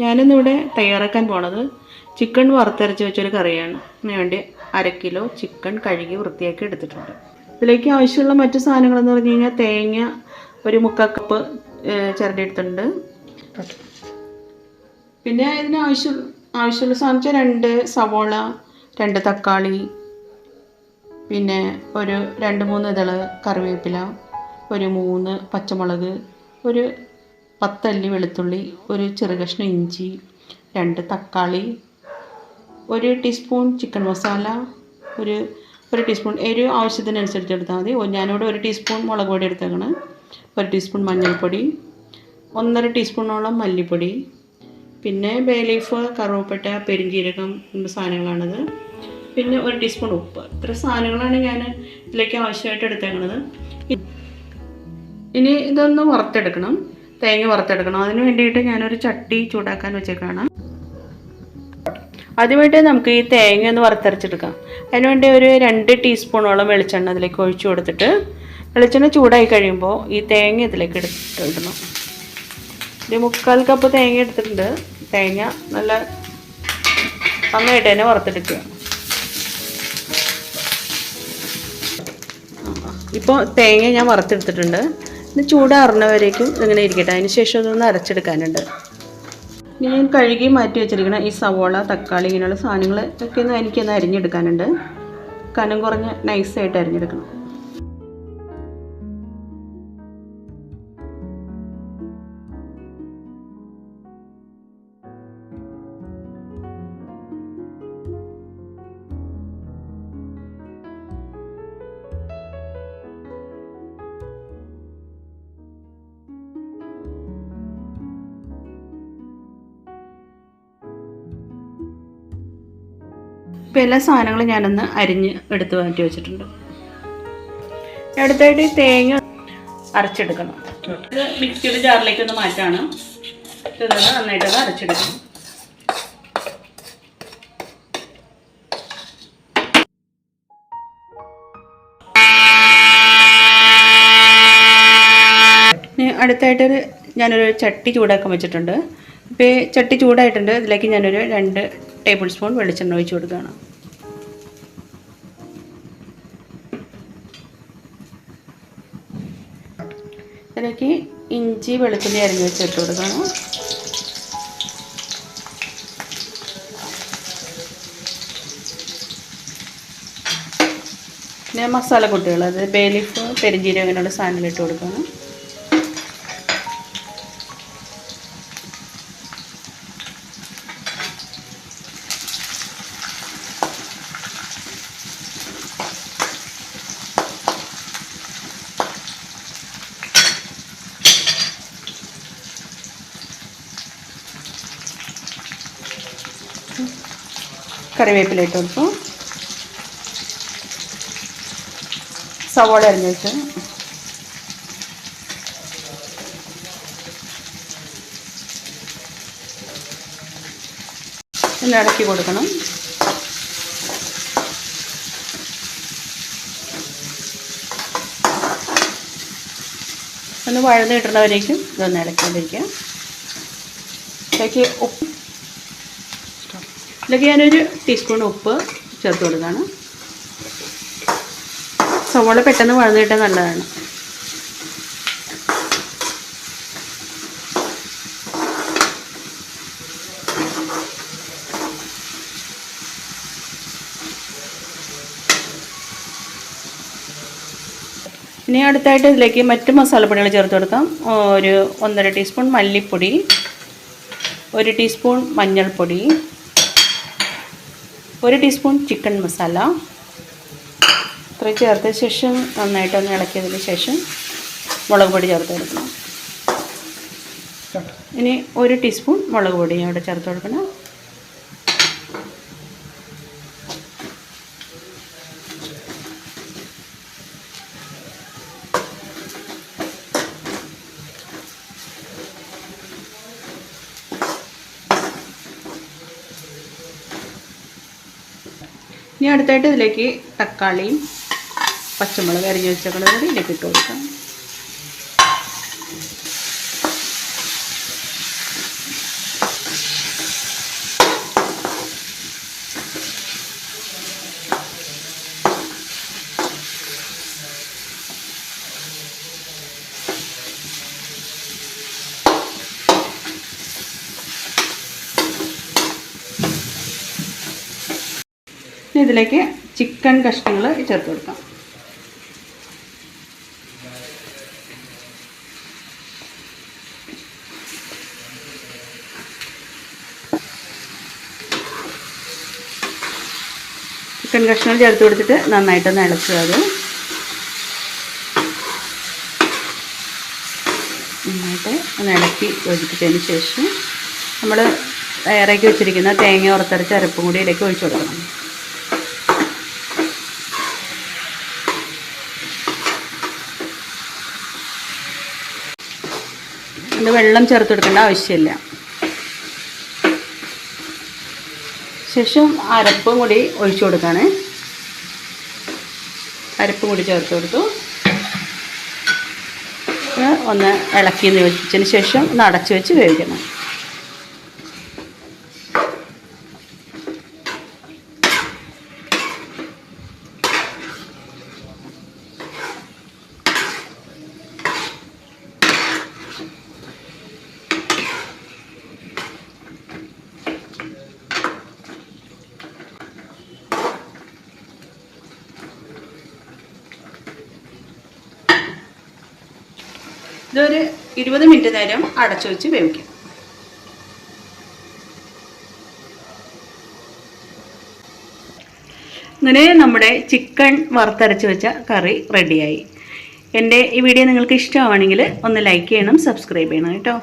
ഞാനിന്നിവിടെ തയ്യാറാക്കാൻ പോണത് ചിക്കൻ വറുത്തരച്ച് വെച്ചൊരു കറിയാണ്. അതിന് വേണ്ടി 1/2 കിലോ ചിക്കൻ കഴുകി വൃത്തിയാക്കി എടുത്തിട്ടുണ്ട്. ഇതിലേക്ക് ആവശ്യമുള്ള മറ്റു സാധനങ്ങളെന്ന് പറഞ്ഞു കഴിഞ്ഞാൽ തേങ്ങ ഒരു 3/4 കപ്പ് ചിരണ്ടിയെടുത്തിട്ടുണ്ട്. പിന്നെ ഇതിന് ആവശ്യമുള്ള സാധനം 2 സവോള, 2 തക്കാളി, പിന്നെ ഒരു 2-3 ഇതള് കറിവേപ്പില, ഒരു 3 പച്ചമുളക്, ഒരു 10 അല്ലി വെളുത്തുള്ളി, ഒരു ചെറു കഷ്ണം ഇഞ്ചി, 2 തക്കാളി, 1 ടീസ്പൂൺ ചിക്കൻ മസാല, ഒരു ടീസ്പൂൺ എരിവ് ആവശ്യത്തിനനുസരിച്ച് എടുത്താൽ മതി. ഞാനിവിടെ 1 ടീസ്പൂൺ മുളക് പൊടി എടുത്തേക്കണം, 1 ടീസ്പൂൺ മഞ്ഞൾപ്പൊടി, 1.5 ടീസ്പൂണോളം മല്ലിപ്പൊടി, പിന്നെ ബേ ലീഫ്, കറുവപ്പട്ട, പെരിഞ്ജീരകം എന്ന സാധനങ്ങളാണിത്. പിന്നെ 1 ടീസ്പൂൺ ഉപ്പ്. ഇത്ര സാധനങ്ങളാണ് ഞാൻ ഇതിലേക്ക് ആവശ്യമായിട്ട് എടുത്തേക്കുന്നത്. ഇനി ഇതൊന്ന് വറുത്തെടുക്കണം, തേങ്ങ വറുത്തെടുക്കണം. അതിന് വേണ്ടിയിട്ട് ഞാനൊരു ചട്ടി ചൂടാക്കാൻ വെച്ചേക്കാണ്. ആദ്യമായിട്ട് നമുക്ക് ഈ തേങ്ങ ഒന്ന് വറുത്തരച്ചെടുക്കാം. അതിനുവേണ്ടി ഒരു 2 ടീസ്പൂണോളം വെളിച്ചെണ്ണ അതിലേക്ക് ഒഴിച്ചു കൊടുത്തിട്ട് വെളിച്ചെണ്ണ ചൂടായി കഴിയുമ്പോൾ ഈ തേങ്ങ ഇതിലേക്ക് ഇടണം. ഒരു 3/4 കപ്പ് തേങ്ങ എടുത്തിട്ടുണ്ട്. തേങ്ങ നന്നായിട്ട് തന്നെ വറുത്തെടുക്കുക. ഇപ്പോൾ തേങ്ങ ഞാൻ വറുത്തെടുത്തിട്ടുണ്ട്. ഇത് ചൂടാറുന്നവരേക്കും ഇങ്ങനെ ഇരിക്കട്ടെ. അതിന് ശേഷം ഇതൊന്ന് അരച്ചെടുക്കാനുണ്ട്. ഇനി ഞാൻ കഴുകി മാറ്റി വെച്ചിരിക്കണം ഈ സവോള, തക്കാളി ഇങ്ങനെയുള്ള സാധനങ്ങൾ ഒക്കെ എനിക്കൊന്ന് അരിഞ്ഞെടുക്കാനുണ്ട്. കനം കുറഞ്ഞ് നൈസായിട്ട് അരിഞ്ഞെടുക്കണം. ഇപ്പോൾ എല്ലാ സാധനങ്ങളും ഞാനൊന്ന് അരിഞ്ഞ് എടുത്ത് മാറ്റി വെച്ചിട്ടുണ്ട്. അടുത്തായിട്ട് തേങ്ങ അരച്ചെടുക്കണം. ഇത് മിക്സിയുടെ ജാറിലേക്കൊന്ന് മാറ്റാണ്. ഇതൊന്ന് നന്നായിട്ടൊന്ന് അരച്ചെടുക്കണം. അടുത്തായിട്ട് ഞാനൊരു ചട്ടി ചൂടാക്കാൻ വെച്ചിട്ടുണ്ട്. ഇപ്പോൾ ഈ ചട്ടി ചൂടായിട്ടുണ്ട്. ഇതിലേക്ക് ഞാനൊരു 2 ടേബിൾ സ്പൂൺ വെളിച്ചെണ്ണ ഒഴിച്ച് കൊടുക്കുകയാണ്. ഇതിലേക്ക് ഇഞ്ചി വെളുത്തുള്ളി അരിഞ്ഞ് വെച്ച് ഇട്ട് കൊടുക്കണം. പിന്നെ മസാലക്കൂട്ടുകൾ, അത് ബേ ലീഫ്, പെരിഞ്ജീരകം അങ്ങനെയുള്ള സാധനങ്ങൾ ഇട്ട് കൊടുക്കണം. കറിവേപ്പില ഇട്ട് കൊടുക്കും. സവോള അരിഞ്ഞ് വെച്ച് ഒന്ന് ഇളക്കി കൊടുക്കണം. ഒന്ന് വഴന്ന് കിട്ടുന്നവരേക്കും ഇതൊന്ന് ഇളക്കിക്കൊണ്ടിരിക്കുക. ഇതിലേക്ക് ഇതിലേക്ക് ഞാനൊരു ടീസ്പൂൺ ഉപ്പ് ചേർത്ത് കൊടുക്കുകയാണ്. സവോള പെട്ടെന്ന് വഴന്ന് കിട്ടാൻ നല്ലതാണ്. ഇനി അടുത്തായിട്ട് ഇതിലേക്ക് മറ്റ് മസാലപ്പൊടികൾ ചേർത്ത് കൊടുക്കാം. ഒരു 1.5 ടീസ്പൂൺ മല്ലിപ്പൊടി, 1 ടീസ്പൂൺ മഞ്ഞൾപ്പൊടി, 1 ടീസ്പൂൺ ചിക്കൻ മസാല. ഇത്രയും ചേർത്ത ശേഷം നന്നായിട്ടൊന്ന് ഇളക്കിയതിന് ശേഷം മുളക് പൊടി ചേർത്ത് കൊടുക്കണം. ഇനി 1 ടീസ്പൂൺ മുളക് പൊടി ഞാൻ ഇവിടെ ചേർത്ത് കൊടുക്കണം. ഇനി അടുത്തായിട്ട് ഇതിലേക്ക് തക്കാളിയും പച്ചമുളക് അരിഞ്ഞ് വെച്ചേക്കുന്നത് കൂടി ഇതിലേക്ക് ഇട്ട് കൊടുക്കാം. ഇതിലേക്ക് ചിക്കൻ കഷ്ണങ്ങൾ ചേർത്ത് കൊടുക്കാം. ചിക്കൻ കഷ്ണം ചേർത്ത് കൊടുത്തിട്ട് നന്നായിട്ടൊന്ന് ഇളക്കുക. അത് നന്നായിട്ട് ഒന്ന് ഇളക്കി യോജിപ്പിച്ചതിന് ശേഷം നമ്മൾ തയ്യാറാക്കി വെച്ചിരിക്കുന്ന തേങ്ങ വറുത്തരച്ച അരപ്പും കൂടി ഇതിലേക്ക് ഒഴിച്ചു കൊടുക്കണം. ഇത് വെള്ളം ചേർത്ത് കൊടുക്കേണ്ട ആവശ്യമില്ല. ശേഷം അരപ്പും കൂടി ഒഴിച്ചു കൊടുക്കുകയാണ്. അരപ്പും കൂടി ചേർത്ത് കൊടുത്തു. ഒന്ന് ഇളക്കി യോജിപ്പിച്ചതിന് ശേഷം ഒന്ന് അടച്ചു വെച്ച് വേവിക്കണം. ഇതൊരു 20 മിനിറ്റ് നേരം അടച്ചു വെച്ച് വേവിക്കാം. അങ്ങനെ നമ്മുടെ ചിക്കൻ വറുത്തരച്ച് വെച്ച കറി റെഡിയായി. എൻ്റെ ഈ വീഡിയോ നിങ്ങൾക്ക് ഇഷ്ടമാണെങ്കിൽ ഒന്ന് ലൈക്ക് ചെയ്യണം, സബ്സ്ക്രൈബ് ചെയ്യണം കേട്ടോ.